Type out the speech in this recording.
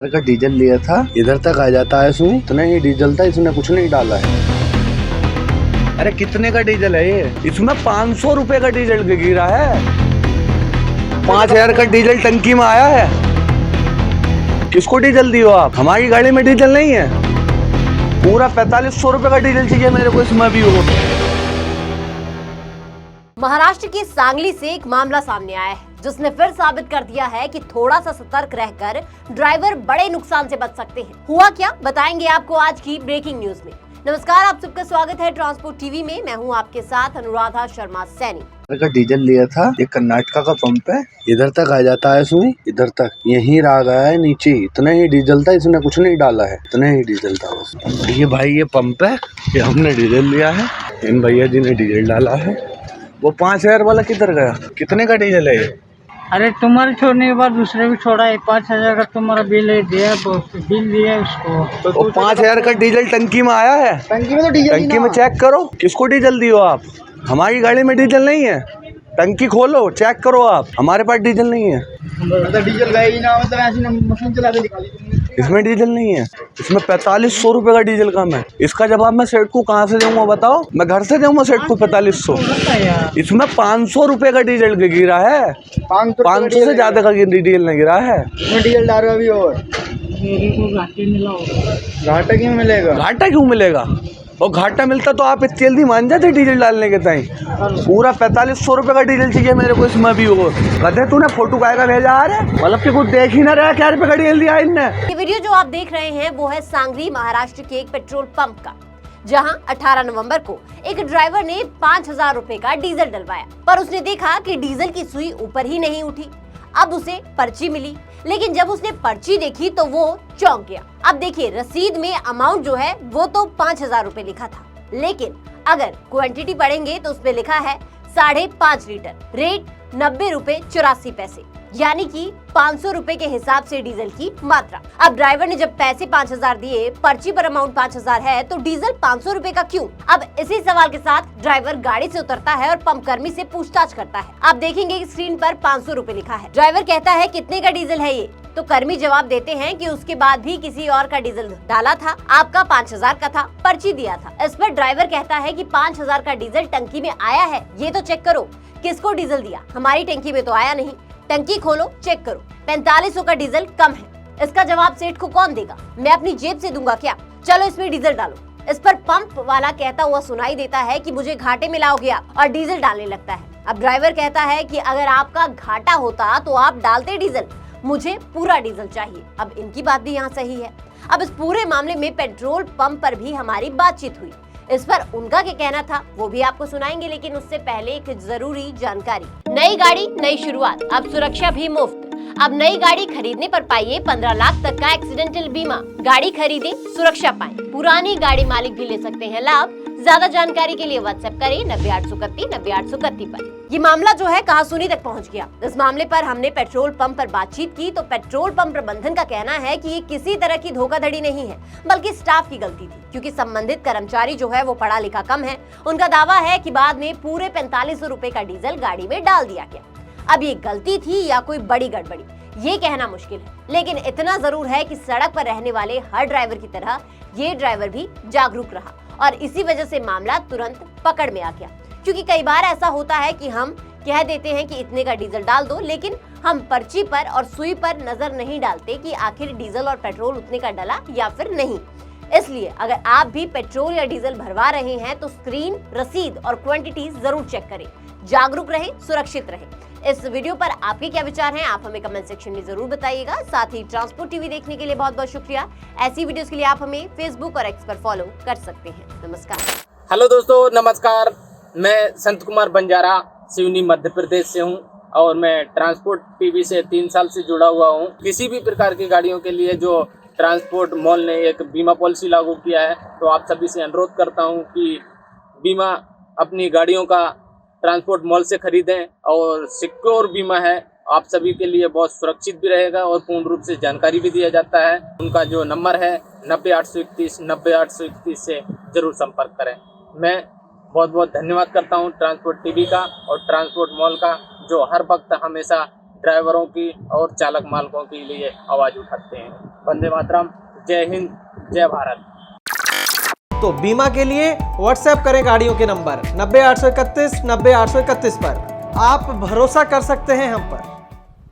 का डीजल लिया था, इधर तक आ जाता है इसमें, इतना ही डीजल था, इसने कुछ नहीं डाला है। अरे कितने का डीजल है ये? इसमें 500 रुपए का डीजल गिरा है। 5000 का डीजल टंकी में आया है। किसको डीजल दियो आप? हमारी गाड़ी में डीजल नहीं है। पूरा 4500 रुपए का डीजल चाहिए मेरे को इसमें भी हो। महाराष्ट्र के सांगली से एक मामला सामने आया है जिसने फिर साबित कर दिया है कि थोड़ा सा सतर्क रहकर ड्राइवर बड़े नुकसान से बच सकते हैं। हुआ क्या, बताएंगे आपको आज की ब्रेकिंग न्यूज में। नमस्कार, आप सबका स्वागत है ट्रांसपोर्ट टीवी में। मैं हूं आपके साथ अनुराधा शर्मा सैनी। का डीजल लिया था, ये कर्नाटका का पंप है, इधर तक आ जाता है इसमें, इधर तक यहीं रह गया है नीचे। इतना ही डीजल था, इसने कुछ नहीं डाला है, इतना ही डीजल था बस। ये भाई ये पंप है, ये हमने डीजल लिया है, इन भैया जी ने डीजल डाला है। वो 5000 वाला किधर गया? कितने का डीजल है ये? अरे तुम्हारे छोड़ने के बाद दूसरे भी छोड़ा है। 5000 का तुम्हारा बिल है, दिया बिल दिया उसको। तो 5000 का डीजल टंकी में आया है। टंकी में तो डीजल टंकी में चेक करो, किसको डीजल दियो आप? हमारी गाड़ी में डीजल नहीं है। टंकी खोलो, चेक करो आप, हमारे पास डीजल नहीं है। मतलब डीजल गई ना, मतलब ऐसी मशीन चला के दिखा दी तुमने। इसमें डीजल नहीं है, इसमें 4500 रुपए का डीजल कम है। इसका जवाब मैं सेठ को कहाँ से दूंगा बताओ? मैं घर से दूंगा सेठ को 4500? इसमें 500 रुपए का डीजल गिरा है। 500 से ज्यादा का डीजल नहीं गिरा है। डीजल डाल रहा अभी और घाटा क्यों मिलेगा? घाटा क्यों मिलेगा? और घाटा मिलता तो आप इतनी जल्दी मान जाते डीजल डालने के टाइम। पूरा 4500 रुपए का डीजल चाहिए मेरे को इसमें भी हो। कहते तूने फोटो काय का भेजा आ रहा है, मतलब कि कुछ देख ही ना रहा, क्या रुपए का डीजल दिया इनने। ये वीडियो जो आप देख रहे हैं वो है सांगली महाराष्ट्र के एक पेट्रोल पंप का, जहां 18 नवंबर को एक ड्राइवर ने 5000 रुपए का डीजल डलवाया, पर उसने देखा कि डीजल की सुई ऊपर ही नहीं उठी। अब उसे पर्ची मिली, लेकिन जब उसने पर्ची देखी तो वो चौंक गया। अब देखिए, रसीद में अमाउंट जो है वो तो 5000 रुपए लिखा था, लेकिन अगर क्वांटिटी पढ़ेंगे तो उसमें लिखा है 5.5 लीटर, रेट 90 रुपए 84 पैसे, यानी कि 500 रुपए के हिसाब से डीजल की मात्रा। अब ड्राइवर ने जब पैसे 5000 दिए, पर्ची पर अमाउंट 5000 है, तो डीजल 500 रुपए का क्यों? अब इसी सवाल के साथ ड्राइवर गाड़ी से उतरता है और पंप कर्मी से पूछताछ करता है। आप देखेंगे कि स्क्रीन पर 500 रुपए लिखा है। ड्राइवर कहता है कितने का डीजल है ये? तो कर्मी जवाब देते हैं कि उसके बाद भी किसी और का डीजल डाला था, आपका 5000 का था, पर्ची दिया था। इस पर ड्राइवर कहता है कि 5000 का डीजल टंकी में आया है, ये तो चेक करो, किसको डीजल दिया? हमारी टंकी में तो आया नहीं। टंकी खोलो, चेक करो, 4500 का डीजल कम है। इसका जवाब सेठ को कौन देगा? मैं अपनी जेब से दूंगा क्या? चलो इसमें डीजल डालो। इस पर पंप वाला कहता हुआ सुनाई देता है कि मुझे घाटे में लाओगे आप, और डीजल डालने लगता है। अब ड्राइवर कहता है कि अगर आपका घाटा होता तो आप डालते डीजल, मुझे पूरा डीजल चाहिए। अब इनकी बात भी यहाँ सही है। अब इस पूरे मामले में पेट्रोल पंप पर भी हमारी बातचीत हुई। इस पर उनका क्या कहना था वो भी आपको सुनाएंगे, लेकिन उससे पहले एक जरूरी जानकारी। नई गाड़ी नई शुरुआत, अब सुरक्षा भी मुफ्त। अब नई गाड़ी खरीदने पर पाइए 15 लाख तक का एक्सीडेंटल बीमा। गाड़ी खरीदें, सुरक्षा पाएं। पुरानी गाड़ी मालिक भी ले सकते हैं लाभ। ज्यादा जानकारी के लिए व्हाट्सएप करें 9831 पर। ये मामला जो है कहासुनी तक पहुंच गया। इस मामले पर हमने पेट्रोल पंप पर बातचीत की तो पेट्रोल पंप प्रबंधन का कहना है कि ये किसी तरह की धोखाधड़ी नहीं है, बल्कि स्टाफ की गलती थी, क्योंकि संबंधित कर्मचारी जो है वो पढ़ा लिखा कम है। उनका दावा है कि बाद में पूरे 4500 रुपए का डीजल गाड़ी में डाल दिया गया। अब ये गलती थी या कोई बड़ी गड़बड़ी, ये कहना मुश्किल है, लेकिन इतना जरूर है कि सड़क पर रहने वाले हर ड्राइवर की तरह ये ड्राइवर भी जागरूक रहा, और इसी वजह से मामला तुरंत पकड़ में आ गया। क्योंकि कई बार ऐसा होता है कि हम कह देते हैं कि इतने का डीजल डाल दो, लेकिन हम पर्ची पर और सुई पर नजर नहीं डालते कि आखिर डीजल और पेट्रोल उतने का डला या फिर नहीं। इसलिए अगर आप भी पेट्रोल या डीजल भरवा रहे हैं तो स्क्रीन, रसीद और क्वांटिटी जरूर चेक करें। जागरूक रहें, सुरक्षित रहें। इस वीडियो पर आपके क्या विचार हैं, आप हमें कमेंट सेक्शन में जरूर बताइएगा। साथ ही ट्रांसपोर्ट टीवी देखने के लिए बहुत बहुत शुक्रिया। ऐसी वीडियोस के लिए आप हमें फेसबुक और एक्स पर फॉलो कर सकते हैं। नमस्कार। हेलो दोस्तों, नमस्कार। मैं संत कुमार बंजारा सिवनी मध्य प्रदेश से हूं और मैं ट्रांसपोर्ट टीवी से 3 साल से जुड़ा हुआ हूं। किसी भी प्रकार की गाड़ियों के लिए जो ट्रांसपोर्ट मॉल ने एक बीमा पॉलिसी लागू किया है, तो आप सभी से अनुरोध करता हूं कि बीमा अपनी गाड़ियों का ट्रांसपोर्ट मॉल से खरीदें, और सिक्योर बीमा है, आप सभी के लिए बहुत सुरक्षित भी रहेगा और पूर्ण रूप से जानकारी भी दिया जाता है। उनका जो नंबर है 90 831 से जरूर संपर्क करें। मैं बहुत बहुत धन्यवाद करता हूं ट्रांसपोर्ट टीवी का और ट्रांसपोर्ट मॉल का, जो हर वक्त हमेशा ड्राइवरों की और चालक मालकों के लिए आवाज उठाते हैं। वंदे मातरम, जय हिंद, जय भारत। तो बीमा के लिए व्हाट्सएप करें गाड़ियों के नंबर 90 831 90 831 पर। आप भरोसा कर सकते हैं हम पर।